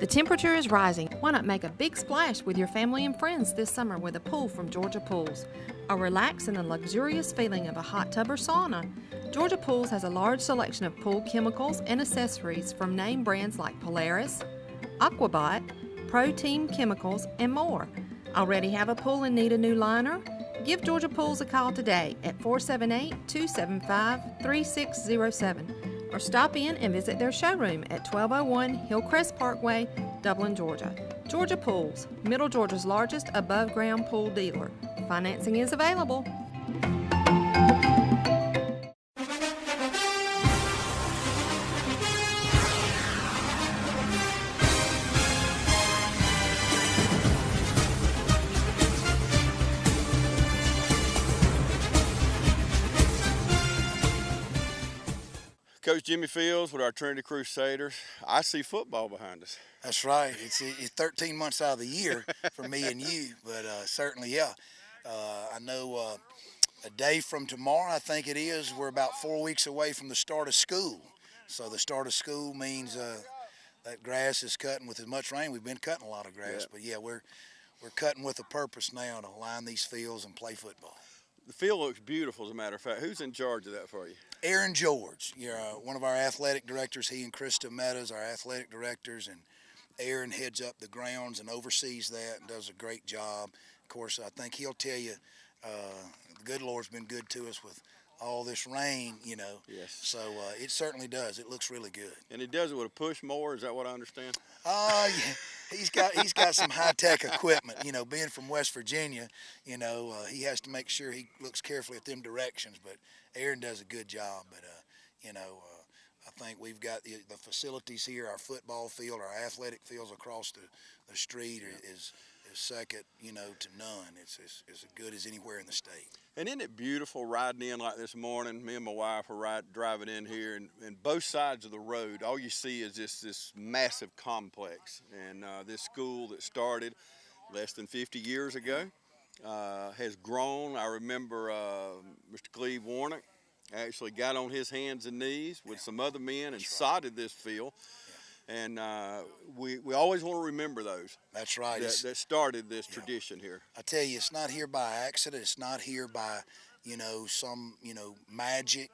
The temperature is rising. Why not make a big splash with your family and friends this summer with a pool from Georgia Pools? A relaxed and a luxurious feeling of a hot tub or sauna. Georgia Pools has a large selection of pool chemicals and accessories from name brands like Polaris, Aquabot, Pro Team Chemicals, and more. Already have a pool and need a new liner? Give Georgia Pools a call today at 478-275-3607 or stop in and visit their showroom at 1201 Hillcrest Parkway, Dublin, Georgia. Georgia Pools, Middle Georgia's largest above-ground pool dealer. Financing is available. Coach Jimmy Fields with our Trinity Crusaders. I see football behind us. That's right. It's 13 months out of the year for me and you, but certainly, yeah. I know a day from tomorrow, I think it is, we're about 4 weeks away from the start of school. So the start of school means that grass is cutting with as much rain. We've been cutting a lot of grass, but yeah, we're cutting with a purpose now to line these fields and play football. The field looks beautiful, as a matter of fact. Who's in charge of that for you? Aaron George, one of our athletic directors. He and Krista Meadows, our athletic directors, and Aaron heads up the grounds and oversees that and does a great job. Of course, I think he'll tell you the good Lord's been good to us with all this rain, Yes. So it certainly does. It looks really good. And he does it with a push mower, is that what I understand? Yeah. He's got some high-tech equipment. Being from West Virginia, he has to make sure he looks carefully at them directions. But Aaron does a good job. But I think we've got the facilities here. Our football field, our athletic fields across the street is second, to none. It's as good as anywhere in the state. And isn't it beautiful riding in like this morning? Me and my wife were driving in here, and both sides of the road, all you see is just this massive complex. And this school that started less than 50 years ago has grown. I remember Mr. Cleve Warnock actually got on his hands and knees with some other men and sodded this field. And we always want to remember those. That's right. That started this tradition here. I tell you, it's not here by accident. It's not here by, some, magic.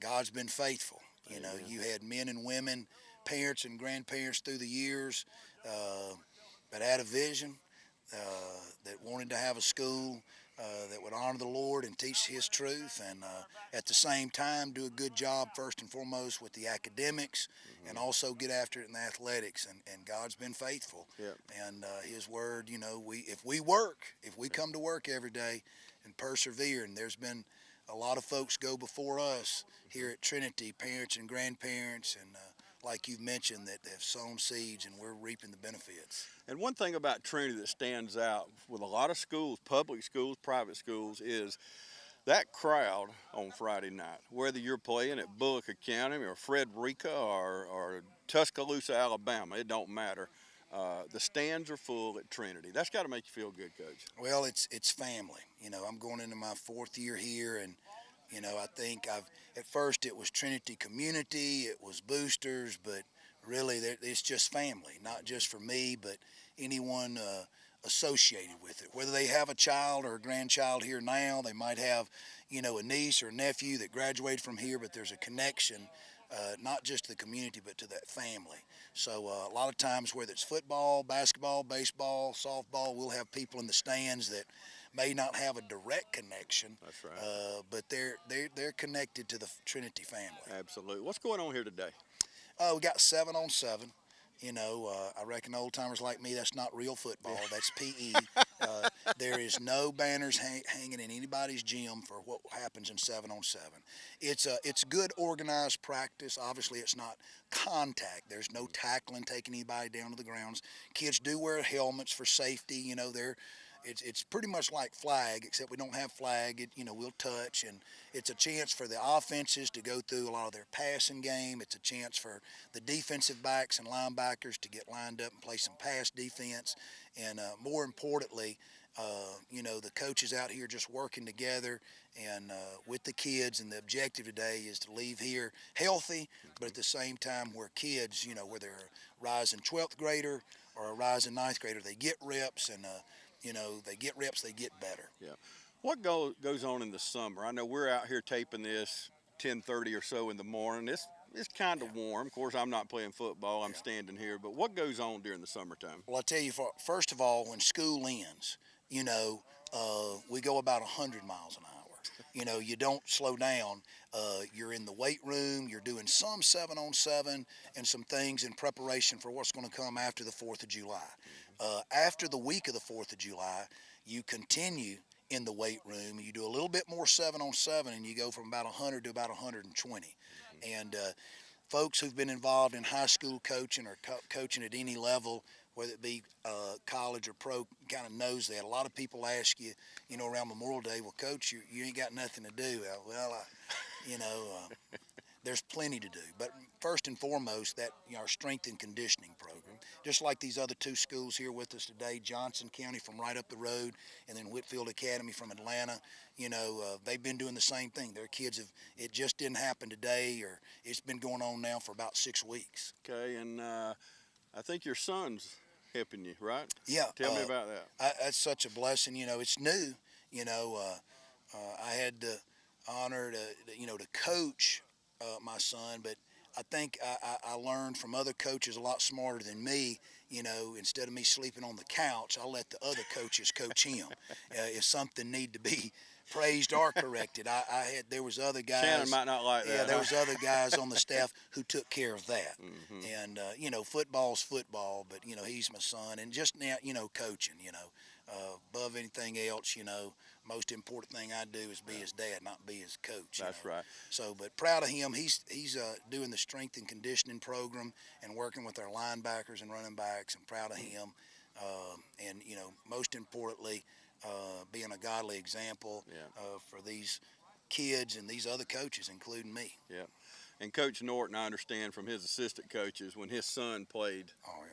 God's been faithful. You had men and women, parents and grandparents through the years that had a vision, that wanted to have a school that would honor the Lord and teach His truth, and at the same time do a good job first and foremost with the academics, and also get after it in the athletics. And God's been faithful. Yep. And His word, if we come to work every day and persevere, and there's been a lot of folks go before us here at Trinity, parents and grandparents, and like you've mentioned, that have sown seeds, and we're reaping the benefits. And one thing about Trinity that stands out with a lot of schools, public schools, private schools, is that crowd on Friday night. Whether you're playing at Bullock County or Frederica or Tuscaloosa, Alabama, it don't matter. The stands are full at Trinity. That's got to make you feel good, Coach. Well, it's family. I'm going into my 4th year here, and I think at first it was Trinity Community, it was boosters, but really it's just family, not just for me, but anyone associated with it. Whether they have a child or a grandchild here now, they might have, a niece or a nephew that graduated from here, but there's a connection, not just to the community, but to that family. So a lot of times, whether it's football, basketball, baseball, softball, we'll have people in the stands that may not have a direct connection. That's right. But they're connected to the Trinity family. Absolutely. What's going on here today? We got 7-on-7. I reckon old timers like me, that's not real football. That's PE. There is no banners hanging in anybody's gym for what happens in 7-on-7. It's good organized practice. Obviously, it's not contact. There's no tackling, taking anybody down to the grounds. Kids do wear helmets for safety. It's pretty much like flag, except we don't have flag. We'll touch, and it's a chance for the offenses to go through a lot of their passing game. It's a chance for the defensive backs and linebackers to get lined up and play some pass defense. And more importantly, the coaches out here just working together and with the kids. And the objective today is to leave here healthy, but at the same time where kids, where they're rising 12th grader or a rising 9th grader. They get reps, and you know, they get reps, they get better. Yeah. What goes on in the summer? I know we're out here taping this 10:30 or so in the morning. It's kind of warm. Of course, I'm not playing football. I'm standing here. But what goes on during the summertime? Well, I tell you, first of all, when school ends, you know, we go about 100 miles an hour. You know, you don't slow down. You're in the weight room. You're doing some 7-on-7 and some things in preparation for what's going to come after the 4th of July. After the week of the 4th of July, you continue in the weight room. You do a little bit more 7-on-7, and you go from about 100 to about 120. And folks who've been involved in high school coaching or coaching at any level, whether it be college or pro, kind of knows that. A lot of people ask you, you know, around Memorial Day, well, Coach, you ain't got nothing to do. Well, you know, there's plenty to do. But first and foremost, that, you know, our strength and conditioning program, just like these other two schools here with us today, Johnson County from right up the road, and then Whitfield Academy from Atlanta. You know, they've been doing the same thing. Their kids have, it just didn't happen today, or it's been going on now for about 6 weeks. Okay, and I think your son's helping you, right? Yeah. Tell me about that. That's such a blessing. You know, it's new. You know, I had the honor to, you know, to coach my son, but I think I learned from other coaches a lot smarter than me. You know, instead of me sleeping on the couch, I let the other coaches coach him. If something need to be praised or corrected, there was other guys. Shannon might not like that. Yeah, there was other guys on the staff who took care of that. And you know, football's football, but you know, he's my son, and just now, you know, coaching. You know, above anything else, you know, most important thing I do is be his dad, not be his coach. That's right. So, but proud of him. He's doing the strength and conditioning program and working with our linebackers and running backs. I'm proud of him. And you know, most importantly, being a godly example for these kids and these other coaches, including me. Yeah. And Coach Norton, I understand from his assistant coaches, when his son played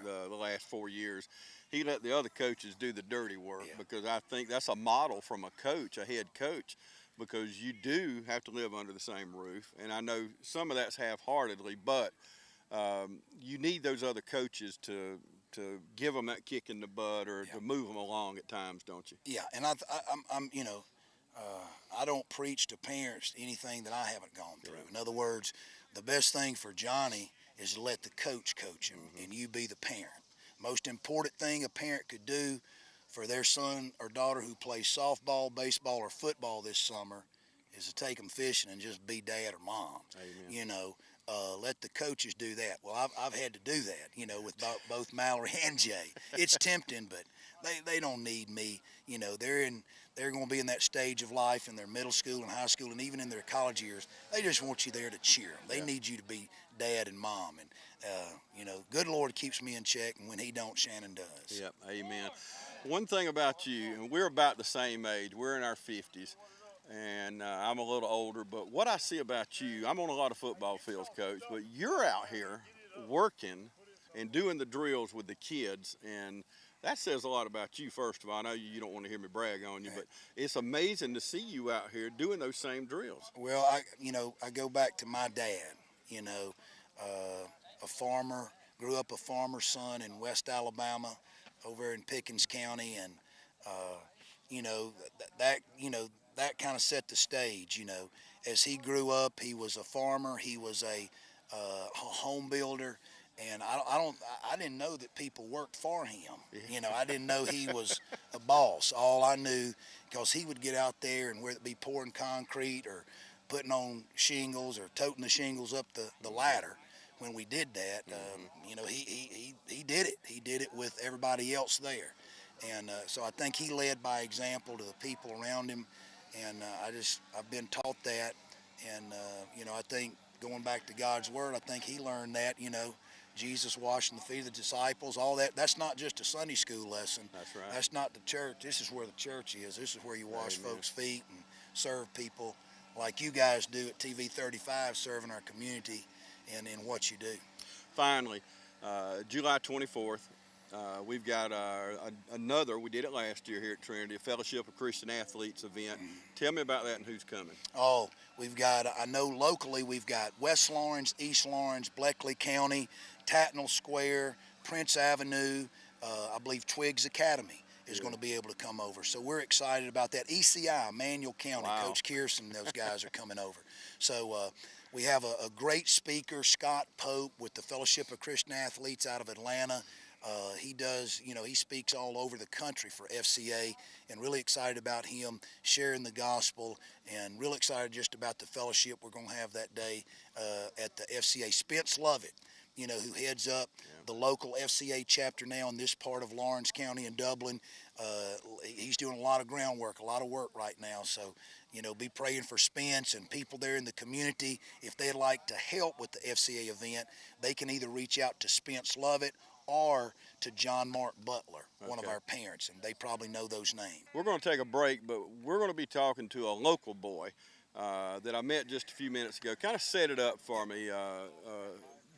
the last 4 years, he let the other coaches do the dirty work, because I think that's a model from a coach, a head coach, because you do have to live under the same roof. And I know some of that's half-heartedly, but you need those other coaches to give them that kick in the butt, or to move them along at times, don't you? Yeah, and I'm you know, I don't preach to parents anything that I haven't gone through. In other words, the best thing for Johnny is to let the coach coach him, and you be the parent. Most important thing a parent could do for their son or daughter who plays softball, baseball, or football this summer is to take them fishing and just be dad or mom. Amen. You know, let the coaches do that. Well, I've had to do that, you know, with both Mallory and Jay. It's tempting, but they don't need me. You know, they're going to be in that stage of life in their middle school and high school, and even in their college years. They just want you there to cheer them. They need you to be dad and mom. And you know, good Lord keeps me in check, and when He don't, Shannon does. Yep, amen. One thing about you, and we're about the same age. We're in our 50s. And I'm a little older, but what I see about you, I'm on a lot of football fields, Coach, but you're out here working and doing the drills with the kids, and that says a lot about you, first of all. I know you don't want to hear me brag on you, but it's amazing to see you out here doing those same drills. Well, I go back to my dad, you know, a farmer, grew up a farmer's son in West Alabama over in Pickens County, and, you know, that kind of set the stage. You know, as he grew up, he was a farmer, he was a home builder, and I didn't know that people worked for him. You know, I didn't know he was a boss. All I knew, because he would get out there, and whether it be pouring concrete or putting on shingles or toting the shingles up the ladder, when we did that, you know, he did it. He did it with everybody else there, and so I think he led by example to the people around him. And I've been taught that, and you know, I think going back to God's word, I think he learned that. You know, Jesus washing the feet of the disciples, all that. That's not just a Sunday school lesson. That's right. That's not the church. This is where the church is. This is where you wash folks' feet and serve people, like you guys do at TV 35, serving our community, and in what you do. Finally, July 24th. We've got another, we did it last year here at Trinity, a Fellowship of Christian Athletes event. Tell me about that and who's coming. Oh, we've got, I know locally we've got West Lawrence, East Lawrence, Bleckley County, Tatnall Square, Prince Avenue, I believe Twiggs Academy is going to be able to come over. So we're excited about that. ECI, Manual County, Wow. Coach Kearson and those guys are coming over. So we have a great speaker, Scott Pope, with the Fellowship of Christian Athletes out of Atlanta. He does, he speaks all over the country for FCA, and really excited about him sharing the gospel, and real excited just about the fellowship we're going to have that day at the FCA. Spence Lovett, who heads up the local FCA chapter now in this part of Lawrence County in Dublin. He's doing a lot of groundwork, a lot of work right now. So, be praying for Spence and people there in the community. If they'd like to help with the FCA event, they can either reach out to Spence Lovett or to John Mark Butler, one of our parents, and they probably know those names. We're going to take a break, but we're going to be talking to a local boy that I met just a few minutes ago. Kind of set it up for me.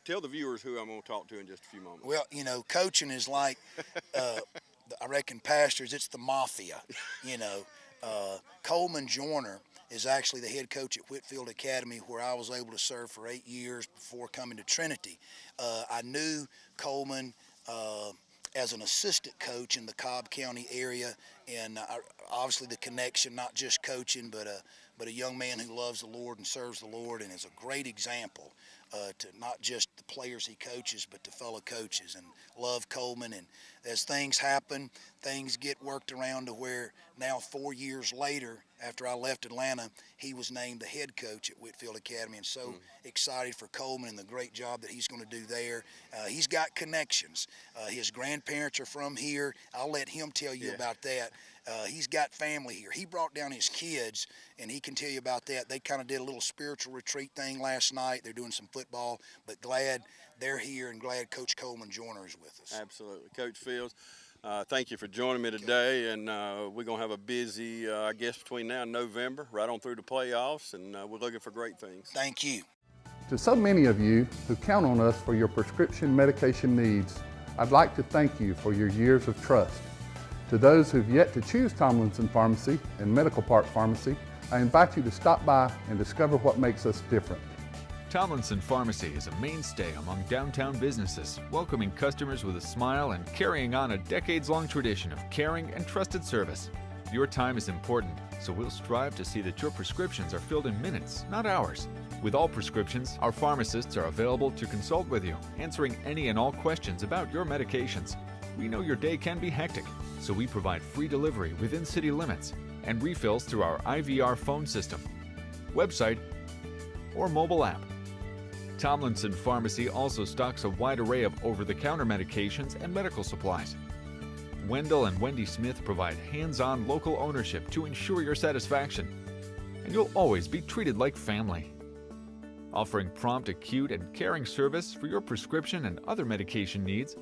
Tell the viewers who I'm going to talk to in just a few moments. Well, coaching is like, I reckon pastors, it's the mafia, Coleman Joyner is actually the head coach at Whitfield Academy, where I was able to serve for 8 years before coming to Trinity. I knew Coleman as an assistant coach in the Cobb County area, and obviously the connection, not just coaching, but a young man who loves the Lord and serves the Lord, and is a great example to not just the players he coaches, but to fellow coaches, and love Coleman. And as things happen, things get worked around to where now 4 years later, after I left Atlanta, he was named the head coach at Whitfield Academy, and so excited for Coleman and the great job that he's going to do there. He's got connections. His grandparents are from here. I'll let him tell you about that. He's got family here. He brought down his kids, and he can tell you about that. They kind of did a little spiritual retreat thing last night. They're doing some football, but glad they're here and glad Coach Coleman Joyner is with us. Absolutely. Coach Fields, thank you for joining me today, and we're going to have a busy, I guess, between now and November, right on through the playoffs, and we're looking for great things. Thank you. To so many of you who count on us for your prescription medication needs, I'd like to thank you for your years of trust. To those who've yet to choose Tomlinson Pharmacy and Medical Park Pharmacy, I invite you to stop by and discover what makes us different. Tomlinson Pharmacy is a mainstay among downtown businesses, welcoming customers with a smile and carrying on a decades-long tradition of caring and trusted service. Your time is important, so we'll strive to see that your prescriptions are filled in minutes, not hours. With all prescriptions, our pharmacists are available to consult with you, answering any and all questions about your medications. We know your day can be hectic, so we provide free delivery within city limits and refills through our IVR phone system, website, or mobile app. Tomlinson Pharmacy also stocks a wide array of over-the-counter medications and medical supplies. Wendell and Wendy Smith provide hands-on local ownership to ensure your satisfaction, and you'll always be treated like family. Offering prompt, acute, and caring service for your prescription and other medication needs,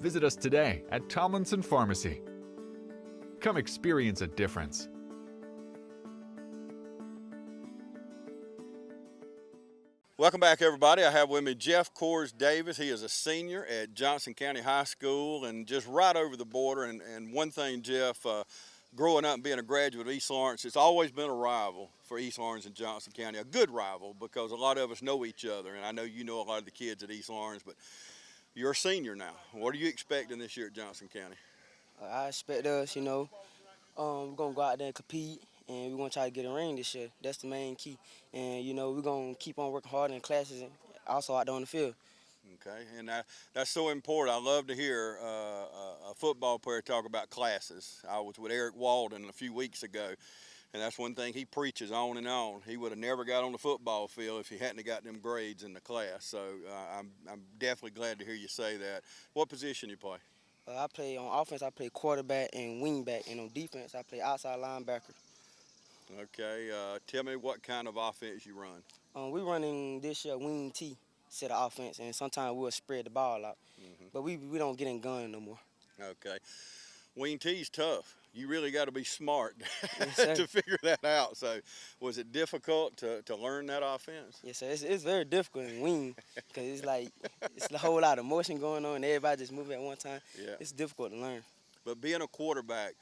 visit us today at Tomlinson Pharmacy. Come experience a difference. Welcome back, everybody. I have with me Jeff Kors Davis. He is a senior at Johnson County High School and just right over the border. And one thing, Jeff, growing up and being a graduate of East Lawrence, it's always been a rival for East Lawrence and Johnson County, a good rival because a lot of us know each other. And I know you know a lot of the kids at East Lawrence, but you're a senior now. What are you expecting this year at Johnson County? I expect us, we're going to go out there and compete, and we're going to try to get a ring this year. That's the main key. And, we're going to keep on working hard in classes and also out there on the field. Okay, and that's so important. I love to hear a football player talk about classes. I was with Eric Walden a few weeks ago, and that's one thing he preaches on and on. He would have never got on the football field if he hadn't got them grades in the class. So I'm definitely glad to hear you say that. What position you play? I play on offense, I play quarterback and wingback, and on defense, I play outside linebacker. Okay, tell me what kind of offense you run. We're running this year wing T set of offense, and sometimes we'll spread the ball out. But we don't get in gun no more. Okay. Wing T's tough. You really got to be smart Yes, to figure that out. So was it difficult to learn that offense? Yes, sir. It's very difficult in wing because it's like it's a whole lot of motion going on, and everybody just moving at one time. Yeah. It's difficult to learn. But being a quarterback,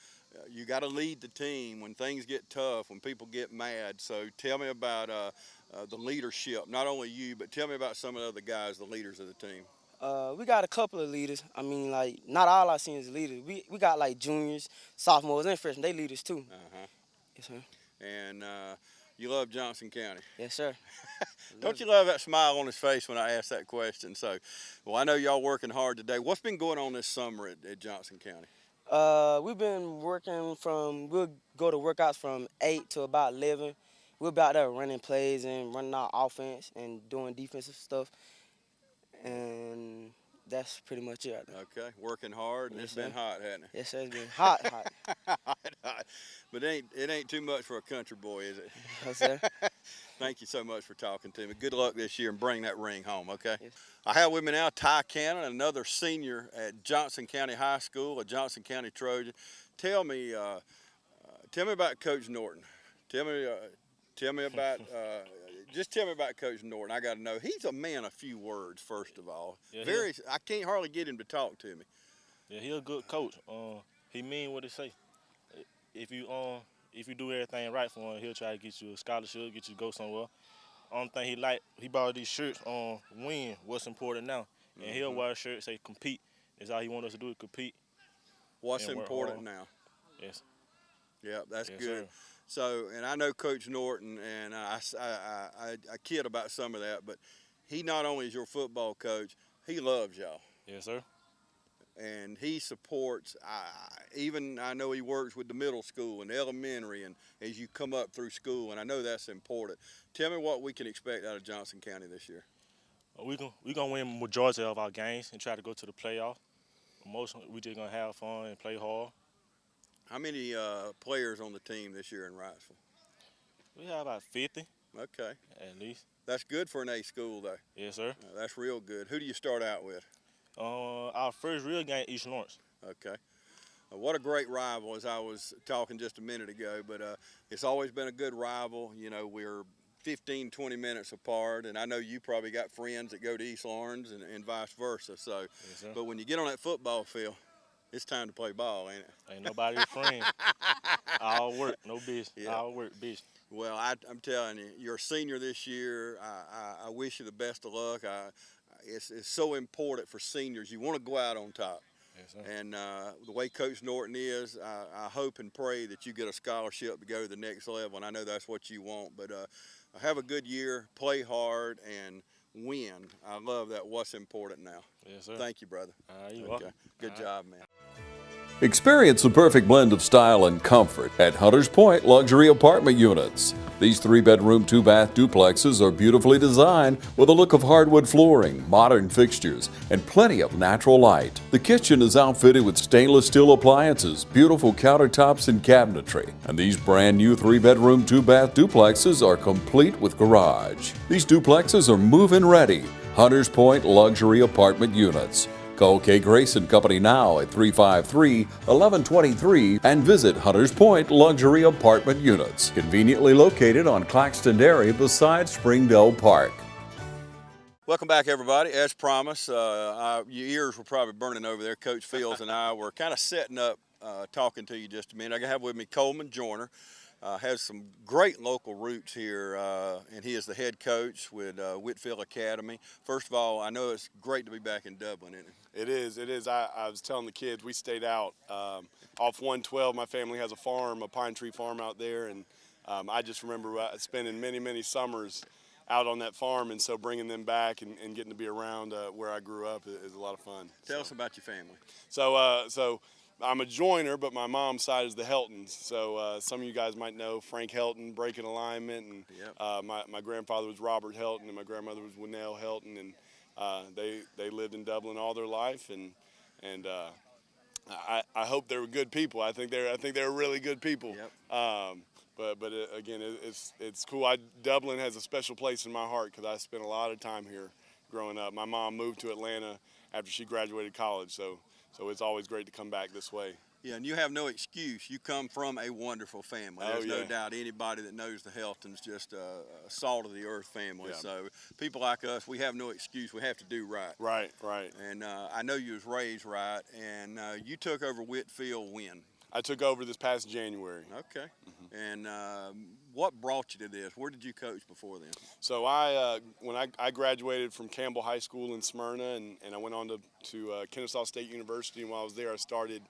you got to lead the team when things get tough, when people get mad. So tell me about the leadership, not only you, but tell me about some of the other guys, the leaders of the team. We got a couple of leaders. I mean, like, not all our seniors leaders. We got, like, juniors, sophomores, and freshmen. They leaders, too. Uh-huh. Yes, sir. And you love Johnson County. Yes, sir. Don't you love that smile on his face when I ask that question? So, well, I know y'all working hard today. What's been going on this summer at Johnson County? We've been we'll go to workouts from 8 to about 11. We'll be out there running plays and running our offense and doing defensive stuff. And that's pretty much it right there. Okay, working hard, and Yes, it's been sir. hot, hasn't it? Yes, sir. It's been hot, hot. Hot. But it ain't too much for a country boy, is it? Yes, sir. Thank you so much for talking to me. Good luck this year and bring that ring home, okay? Yes. I have with me now Ty Cannon, another senior at Johnson County High School, a Johnson County Trojan. Tell me about Coach Norton. Tell me about just tell me about Coach Norton. I got to know. He's a man of few words, first of all. Yeah, I can't hardly get him to talk to me. Yeah, he a good coach. He mean what he say. If you do everything right for him, he'll try to get you a scholarship, get you to go somewhere. Only thing he bought these shirts on win. What's important now? And he'll wear a shirt say compete. That's all he want us to do is compete. What's and work important hard. now? Yes. Yeah, that's Yes, good. sir. So, and I know Coach Norton, and I kid about some of that, but he not only is your football coach, he loves y'all. Yes, sir. And he supports, I know he works with the middle school and the elementary and as you come up through school, and I know that's important. Tell me what we can expect out of Johnson County this year. We gonna win majority of our games and try to go to the playoff. Mostly, we just gonna have fun and play hard. How many players on the team this year in Wrightsville? We have about 50 Okay. at least. That's good for an A school, though. Yes, sir. That's real good. Who do you start out with? Our first real game, East Lawrence. Okay. What a great rival, as I was talking just a minute ago, but it's always been a good rival. You know, we're 15, 20 minutes apart, and I know you probably got friends that go to East Lawrence and vice versa. So, Yes, sir. but when you get on that football field, it's time to play ball, ain't it? Ain't nobody your friend. All work, no business. Yeah. All work, business. Well, I'm telling you, you're a senior this year. I wish you the best of luck. It's so important for seniors. You want to go out on top. Yes, sir. And the way Coach Norton is, I hope and pray that you get a scholarship to go to the next level, and I know that's what you want. But have a good year, play hard, and win. I love that. What's important now. Yes, sir. Thank you, brother. You Okay. welcome. Good job, man. Experience the perfect blend of style and comfort at Hunters Point Luxury Apartment Units. These 3-bedroom, 2-bath duplexes are beautifully designed with a look of hardwood flooring, modern fixtures, and plenty of natural light. The kitchen is outfitted with stainless steel appliances, beautiful countertops, and cabinetry. And these brand new 3-bedroom, 2-bath duplexes are complete with garage. These duplexes are move-in ready. Hunters Point Luxury Apartment Units. Call Kay Grace & Company now at 353-1123 and visit Hunters Point Luxury Apartment Units, conveniently located on Claxton Dairy beside Springdale Park. Welcome back, everybody. As promised, your ears were probably burning over there. Coach Fields and I were kind of setting up, talking to you just a minute. I have with me Coleman Joyner. Has some great local roots here, and he is the head coach with Whitfield Academy. First of all, I know it's great to be back in Dublin, isn't it? It is. It is. I was telling the kids, we stayed out off 112. My family has a farm, a pine tree farm out there, and I just remember spending many, many summers out on that farm, and so bringing them back and getting to be around where I grew up is a lot of fun. Tell us about your family. So I'm a Joyner, but my mom's side is the Heltons. So some of you guys might know Frank Helton, breaking alignment, and Yep. My grandfather was Robert Helton, and my grandmother was Winnell Helton, and they lived in Dublin all their life, and I hope they were good people. I think they're really good people. Yep. But again, it's cool. Dublin has a special place in my heart because I spent a lot of time here growing up. My mom moved to Atlanta after she graduated college, so it's always great to come back this way. Yeah, and you have no excuse. You come from a wonderful family. Oh, There's no yeah. doubt anybody that knows the Heltons just a salt of the earth family. Yeah. So people like us, we have no excuse. We have to do right. Right. And I know you was raised right, and you took over Whitfield when? I took over this past January. Okay. And what brought you to this? Where did you coach before then? So when I graduated from Campbell High School in Smyrna, and I went on to Kennesaw State University, and while I was there, I started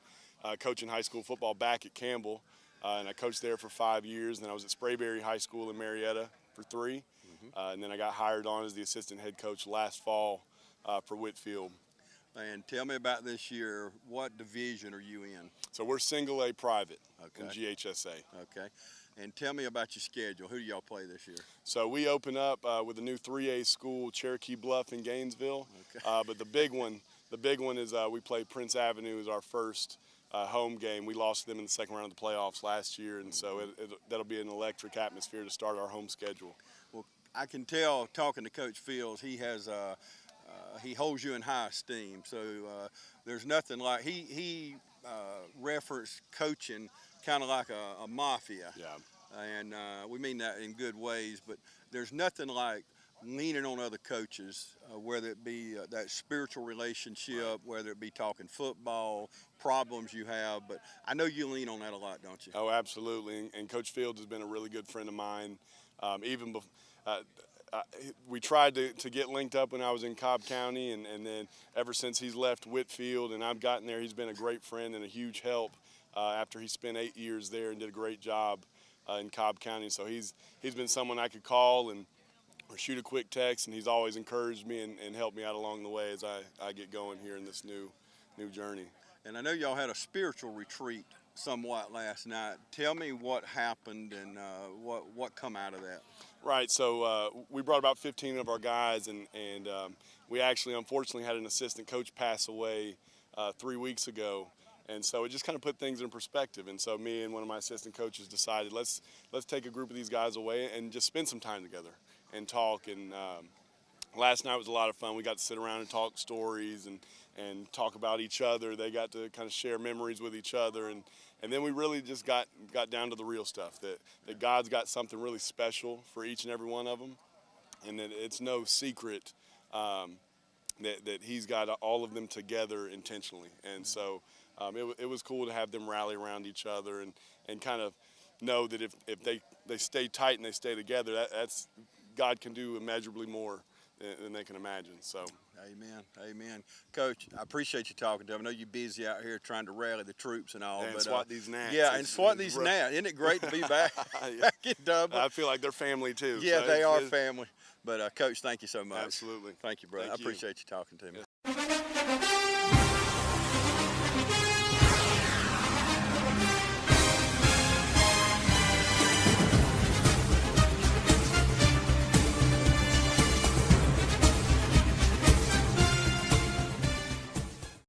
coaching high school football back at Campbell, and I coached there for 5 years. Then I was at Sprayberry High School in Marietta for 3, and then I got hired on as the assistant head coach last fall for Whitfield. And tell me about this year. What division are you in? So we're single A private in Okay. GHSA. Okay. And tell me about your schedule. Who do y'all play this year? So we open up with a new 3A school, Cherokee Bluff in Gainesville. Okay. But the big one is we play Prince Avenue as our first home game. We lost to them in the second round of the playoffs last year, and so that'll be an electric atmosphere to start our home schedule. Well, I can tell talking to Coach Fields, he has he holds you in high esteem. So there's nothing like he referenced coaching kind of like a mafia. Yeah. And we mean that in good ways, but there's nothing like leaning on other coaches, whether it be that spiritual relationship, whether it be talking football, problems you have. But I know you lean on that a lot, don't you? Oh, absolutely. And Coach Fields has been a really good friend of mine. We tried to get linked up when I was in Cobb County, and then ever since he's left Whitfield and I've gotten there, he's been a great friend and a huge help after he spent 8 years there and did a great job in Cobb County. So he's been someone I could call or shoot a quick text, and he's always encouraged me and helped me out along the way as I get going here in this new journey. And I know y'all had a spiritual retreat somewhat last night. Tell me what happened and what come out of that. Right, so we brought about 15 of our guys, and we actually unfortunately had an assistant coach pass away 3 weeks ago. And so it just kind of put things in perspective. And so me and one of my assistant coaches decided let's take a group of these guys away and just spend some time together and talk. And last night was a lot of fun. We got to sit around and talk stories and talk about each other. They got to kind of share memories with each other. And then we really just got down to the real stuff, that God's got something really special for each and every one of them. And that it's no secret that he's got all of them together intentionally. And so it was cool to have them rally around each other and kind of know that if they stay tight and they stay together, that's God can do immeasurably more than they can imagine. So, amen. Coach, I appreciate you talking to me. I know you're busy out here trying to rally the troops and all. And swat these gnats. Yeah, and swat these gnats. Isn't it great to be back in Dublin? I feel like they're family too. Yeah, so they are family. But Coach, thank you so much. Absolutely. Thank you, brother. Thank I you. appreciate you talking to me.